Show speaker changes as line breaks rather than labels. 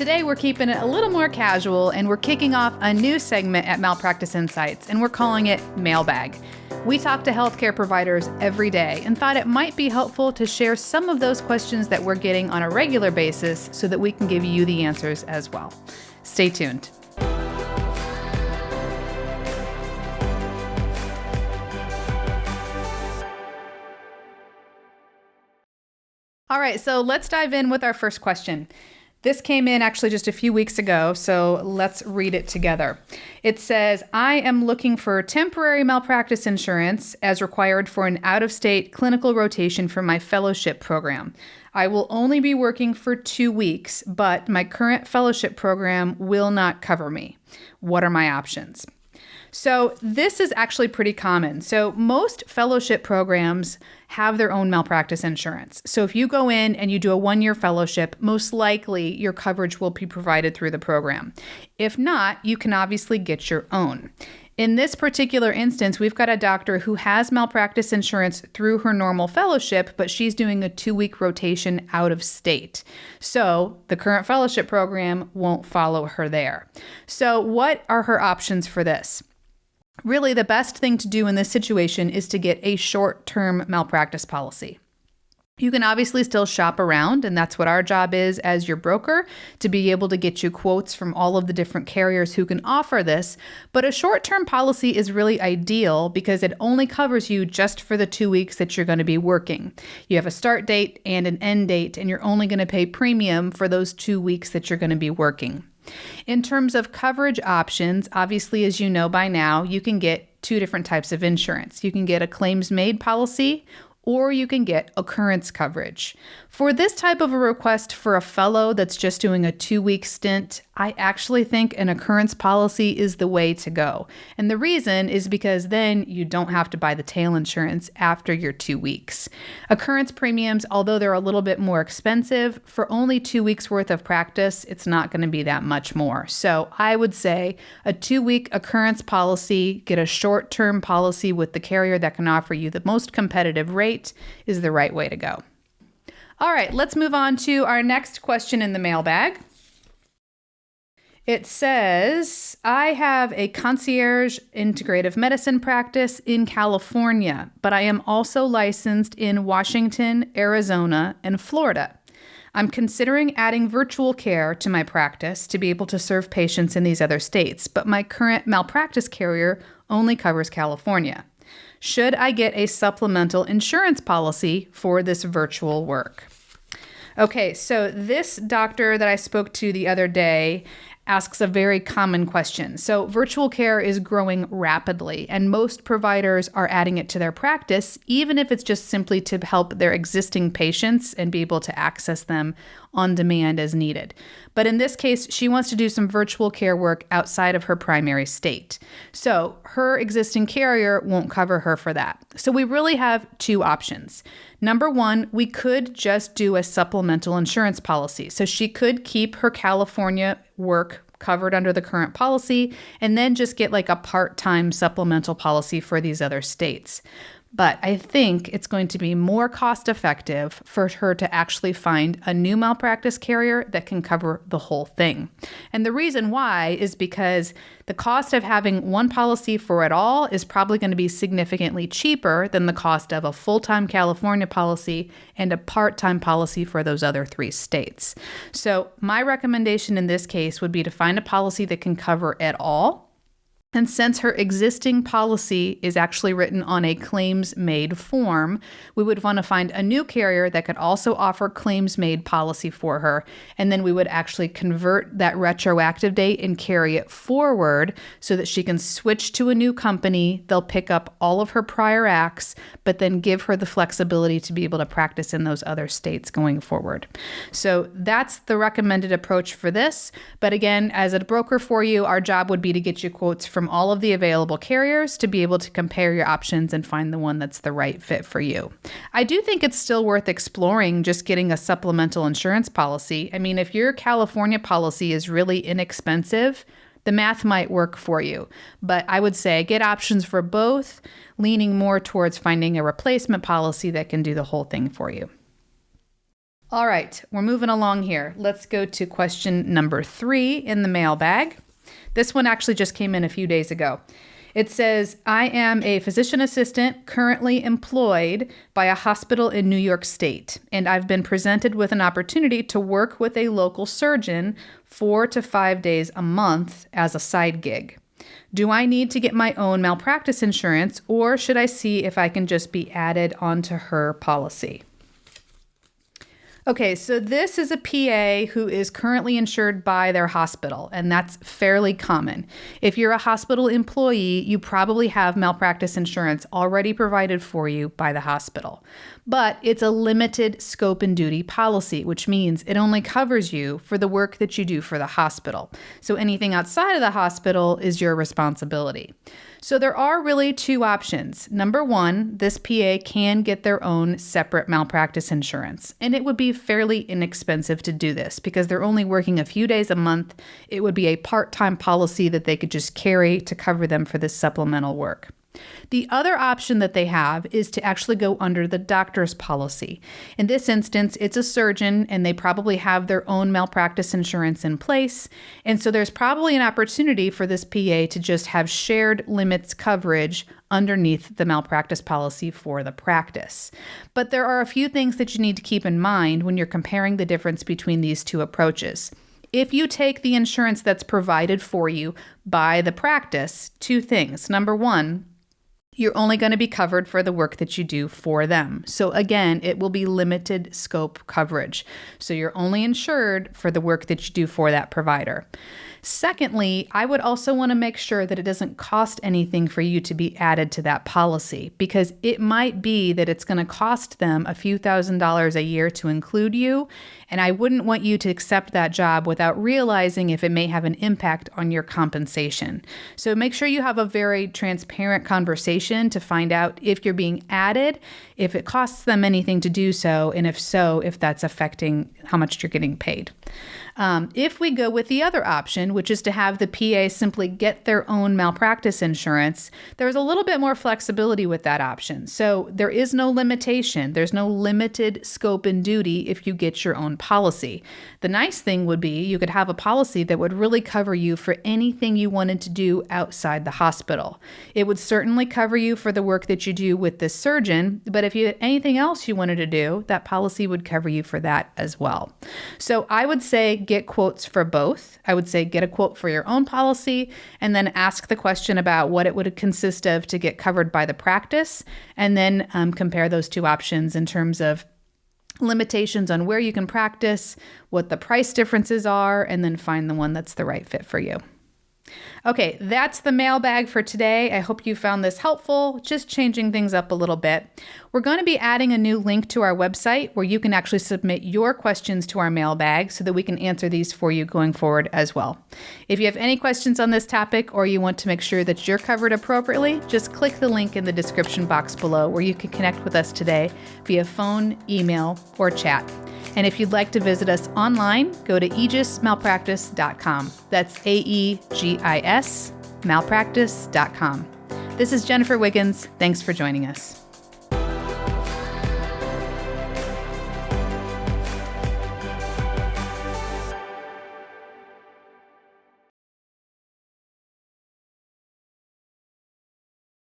Today we're keeping it a little more casual and we're kicking off a new segment at Malpractice Insights, and we're calling it Mailbag. We talk to healthcare providers every day and thought it might be helpful to share some of those questions that we're getting on a regular basis so that we can give you the answers as well. Stay tuned. All right, so let's dive in with our first question. This came in actually just a few weeks ago, so let's read it together. It says, I am looking for temporary malpractice insurance as required for an out-of-state clinical rotation for my fellowship program. I will only be working for 2 weeks, but my current fellowship program will not cover me. What are my options? So this is actually pretty common. So most fellowship programs have their own malpractice insurance. So if you go in and you do a 1-year fellowship, most likely your coverage will be provided through the program. If not, you can obviously get your own. In this particular instance, we've got a doctor who has malpractice insurance through her normal fellowship, but she's doing a 2-week rotation out of state. So the current fellowship program won't follow her there. So what are her options for this? Really, the best thing to do in this situation is to get a short-term malpractice policy. You can obviously still shop around, and that's what our job is as your broker, to be able to get you quotes from all of the different carriers who can offer this. But a short-term policy is really ideal because it only covers you just for the 2 weeks that you're going to be working. You have a start date and an end date, and you're only going to pay premium for those 2 weeks that you're going to be working. In terms of coverage options, obviously, as you know by now, you can get 2 different types of insurance. You can get a claims-made policy, or you can get occurrence coverage. For this type of a request for a fellow that's just doing a 2-week stint, I actually think an occurrence policy is the way to go. And the reason is because then you don't have to buy the tail insurance after your 2 weeks. Occurrence premiums, although they're a little bit more expensive, for only 2 weeks worth of practice, it's not going to be that much more. So I would say a 2-week occurrence policy, get a short-term policy with the carrier that can offer you the most competitive rate is the right way to go. All right, let's move on to our next question in the mailbag. It says, I have a concierge integrative medicine practice in California, but I am also licensed in Washington, Arizona, and Florida. I'm considering adding virtual care to my practice to be able to serve patients in these other states, but my current malpractice carrier only covers California. Should I get a supplemental insurance policy for this virtual work? Okay, so this doctor that I spoke to the other day asks a very common question. So virtual care is growing rapidly, and most providers are adding it to their practice, even if it's just simply to help their existing patients and be able to access them on demand as needed. But in this case, she wants to do some virtual care work outside of her primary state. So her existing carrier won't cover her for that. So we really have 2 options. Number 1, we could just do a supplemental insurance policy. So she could keep her California work covered under the current policy and then just get like a part-time supplemental policy for these other states. But I think it's going to be more cost-effective for her to actually find a new malpractice carrier that can cover the whole thing. And the reason why is because the cost of having one policy for it all is probably going to be significantly cheaper than the cost of a full-time California policy and a part-time policy for those other 3 states. So my recommendation in this case would be to find a policy that can cover it all. And since her existing policy is actually written on a claims-made form, we would want to find a new carrier that could also offer claims-made policy for her. And then we would actually convert that retroactive date and carry it forward so that she can switch to a new company. They'll pick up all of her prior acts, but then give her the flexibility to be able to practice in those other states going forward. So that's the recommended approach for this. But again, as a broker for you, our job would be to get you quotes from all of the available carriers to be able to compare your options and find the one that's the right fit for you. I do think it's still worth exploring just getting a supplemental insurance policy. I mean, if your California policy is really inexpensive, the math might work for you. But I would say get options for both, leaning more towards finding a replacement policy that can do the whole thing for you. All right, we're moving along here. Let's go to question number 3 in the mailbag. This one actually just came in a few days ago. It says, I am a physician assistant currently employed by a hospital in New York State, and I've been presented with an opportunity to work with a local surgeon 4 to 5 days a month as a side gig. Do I need to get my own malpractice insurance, or should I see if I can just be added onto her policy? Okay, so this is a PA who is currently insured by their hospital, and that's fairly common. If you're a hospital employee, you probably have malpractice insurance already provided for you by the hospital. But it's a limited scope and duty policy, which means it only covers you for the work that you do for the hospital. So anything outside of the hospital is your responsibility. So there are really 2 options. Number 1, this PA can get their own separate malpractice insurance, and it would be fairly inexpensive to do this because they're only working a few days a month. It would be a part-time policy that they could just carry to cover them for this supplemental work. The other option that they have is to actually go under the doctor's policy. In this instance, it's a surgeon and they probably have their own malpractice insurance in place. And so there's probably an opportunity for this PA to just have shared limits coverage underneath the malpractice policy for the practice. But there are a few things that you need to keep in mind when you're comparing the difference between these 2 approaches. If you take the insurance that's provided for you by the practice, 2 things. Number 1, you're only going to be covered for the work that you do for them. So again, it will be limited scope coverage. So you're only insured for the work that you do for that provider. Secondly, I would also want to make sure that it doesn't cost anything for you to be added to that policy, because it might be that it's going to cost them a few $1,000s a year to include you, and I wouldn't want you to accept that job without realizing if it may have an impact on your compensation. So make sure you have a very transparent conversation to find out if you're being added, if it costs them anything to do so, and if so, if that's affecting how much you're getting paid. If we go with the other option, which is to have the PA simply get their own malpractice insurance, there's a little bit more flexibility with that option. So there is no limitation. There's no limited scope and duty if you get your own policy. The nice thing would be you could have a policy that would really cover you for anything you wanted to do outside the hospital. It would certainly cover you for the work that you do with the surgeon, but if you had anything else you wanted to do, that policy would cover you for that as well. So I would say get quotes for both. I would say get a quote for your own policy and then ask the question about what it would consist of to get covered by the practice, and then compare those 2 options in terms of limitations on where you can practice, what the price differences are, and then find the one that's the right fit for you. Okay, that's the mailbag for today. I hope you found this helpful, just changing things up a little bit. We're going to be adding a new link to our website where you can actually submit your questions to our mailbag so that we can answer these for you going forward as well. If you have any questions on this topic or you want to make sure that you're covered appropriately, just click the link in the description box below where you can connect with us today via phone, email, or chat. And if you'd like to visit us online, go to aegismalpractice.com. That's AEGIS malpractice.com. This is Jennifer Wiggins. Thanks for joining us.